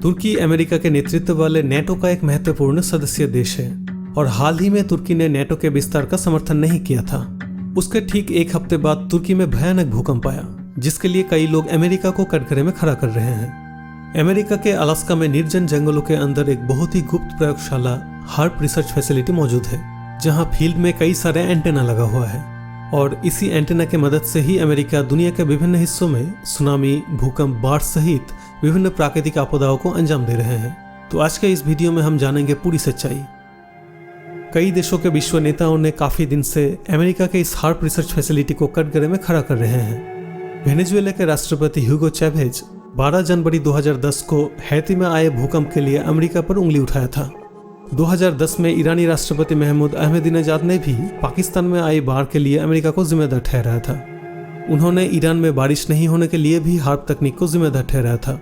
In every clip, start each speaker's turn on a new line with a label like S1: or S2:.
S1: तुर्की America के नेतृत्व वाले नेटो का एक महत्वपूर्ण सदस्य देश है और हाल ही में तुर्की ने नेटो के विस्तार का समर्थन नहीं किया था। उसके ठीक एक हफ्ते बाद तुर्की में भयानक भूकंप आया, जिसके लिए कई लोग अमेरिका को कटघरे में खड़ा कर रहे हैं। अमेरिका के अलास्का में निर्जन जंगलों के अंदर एक बहुत ही गुप्त प्रयोगशाला हार्प रिसर्च फैसिलिटी मौजूद है, जहां फील्ड में कई सारे एंटेना लगा हुआ है और इसी एंटेना की मदद से ही अमेरिका दुनिया के विभिन्न हिस्सों में सुनामी, भूकंप, बाढ़ सहित विभिन्न प्राकृतिक आपदाओं को अंजाम दे रहे हैं। तो आज के इस वीडियो में हम जानेंगे पूरी सच्चाई। कई देशों के विश्व नेताओं ने काफी दिन से अमेरिका के इस हार्प रिसर्च फैसिलिटी को कटघरे में खड़ा कर रहे हैं। वेनेजुएला के राष्ट्रपति ह्यूगो चैवेज 12 जनवरी 2010 को हैती में आए भूकंप के लिए अमेरिका पर उंगली उठाया था। 2010 में ईरानी राष्ट्रपति महमूद अहमदीनेजाद ने भी पाकिस्तान में आई बाढ़ के लिए अमेरिका को जिम्मेदार ठहराया था। उन्होंने ईरान में बारिश नहीं होने के लिए भी हार्प तकनीक को जिम्मेदार ठहराया था।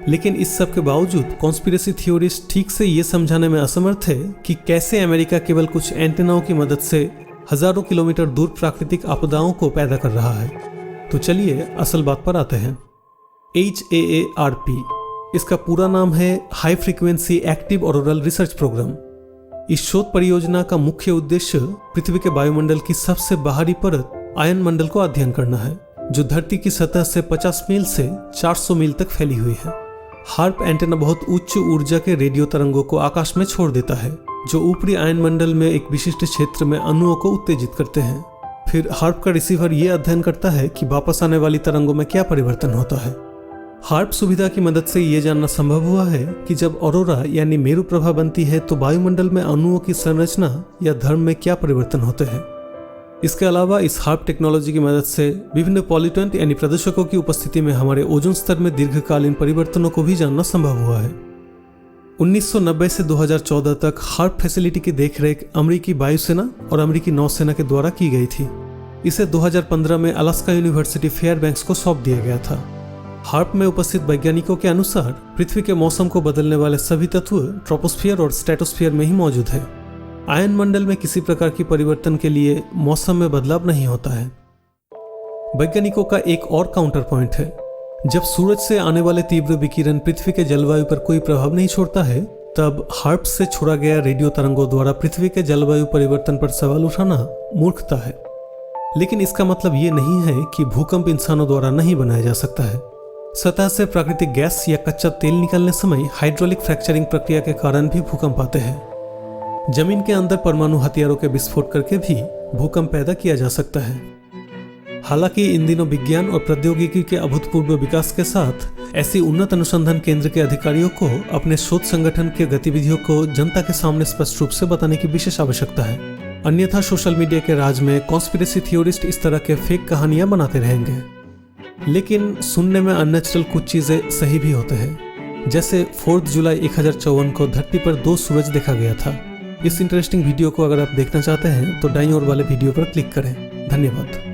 S1: लेकिन इस सब के बावजूद कॉन्स्पिरेसी थ्योरिस्ट ठीक से ये समझाने में असमर्थ है कि कैसे अमेरिका केवल कुछ एंटेनाओं की मदद से हजारों किलोमीटर दूर प्राकृतिक आपदाओं को पैदा कर रहा है। तो चलिए असल बात पर आते हैं। HAARP, इसका पूरा नाम है high frequency active auroral research program. इस शोध परियोजना का मुख्य उद्देश्य पृथ्वी के वायुमंडल की सबसे बाहरी परत आयन मंडल को अध्ययन करना है, जो धरती की सतह से 50 मील से 400 मील तक फैली हुई है। हार्प एंटेना बहुत उच्च ऊर्जा के रेडियो तरंगों को आकाश में छोड़ देता है, जो ऊपरी आयन मंडल में एक विशिष्ट क्षेत्र में अणुओं को उत्तेजित करते हैं। फिर हार्प का रिसीवर यह अध्ययन करता है कि वापस आने वाली तरंगों में क्या परिवर्तन होता है। हार्प सुविधा की मदद से ये जानना संभव हुआ है कि जब ऑरोरा यानी मेरु प्रभा बनती है तो वायुमंडल में अणुओं की संरचना या धर्म में क्या परिवर्तन होते हैं। इसके अलावा इस हार्प टेक्नोलॉजी की मदद से विभिन्न पॉल्यूटेंट यानी प्रदूषकों की उपस्थिति में हमारे ओजोन स्तर में दीर्घकालीन परिवर्तनों को भी जानना संभव हुआ है। 1990 से 2014 तक हार्प फैसिलिटी की देखरेख अमेरिकी वायुसेना और अमेरिकी नौसेना के द्वारा की गई थी। इसे 2015 में अलास्का यूनिवर्सिटी फेयरबैंक्स को सौंप दिया गया था। हार्प में उपस्थित वैज्ञानिकों के अनुसार पृथ्वी के मौसम को बदलने वाले सभी तत्व ट्रोपोस्फियर और स्ट्रेटोस्फियर में ही मौजूद है। आयन मंडल में किसी प्रकार की परिवर्तन के लिए मौसम में बदलाव नहीं होता है। वैज्ञानिकों का एक और काउंटर पॉइंट है, जब सूरज से आने वाले तीव्र विकिरण पृथ्वी के जलवायु पर कोई प्रभाव नहीं छोड़ता है, तब हार्प से छोड़ा गया रेडियो तरंगों द्वारा पृथ्वी के जलवायु परिवर्तन पर सवाल उठाना मूर्खता है। लेकिन इसका मतलब ये नहीं है कि भूकंप इंसानों द्वारा नहीं बनाया जा सकता है। सतह से प्राकृतिक गैस या कच्चा तेल निकलने समय हाइड्रोलिक फ्रैक्चरिंग प्रक्रिया के कारण भी भूकंप आते हैं। जमीन के अंदर परमाणु हथियारों के विस्फोट करके भी भूकंप पैदा किया जा सकता है। हालांकि इन दिनों विज्ञान और प्रौद्योगिकी के अभूतपूर्व विकास के साथ ऐसी उन्नत अनुसंधान केंद्र के अधिकारियों को अपने शोध संगठन के गतिविधियों को जनता के सामने स्पष्ट रूप से बताने की विशेष आवश्यकता है। अन्यथा सोशल मीडिया के राज में कॉन्स्पिरेसी थ्योरिस्ट इस तरह के फेक कहानियां बनाते रहेंगे। लेकिन सुनने में अननेचुरल कुछ चीजें सही भी होते हैं, जैसे 4 जुलाई 1054 को धरती पर 2 सूरज देखा गया था। इस इंटरेस्टिंग वीडियो को अगर आप देखना चाहते हैं तो दाईं ओर वाले वीडियो पर क्लिक करें। धन्यवाद।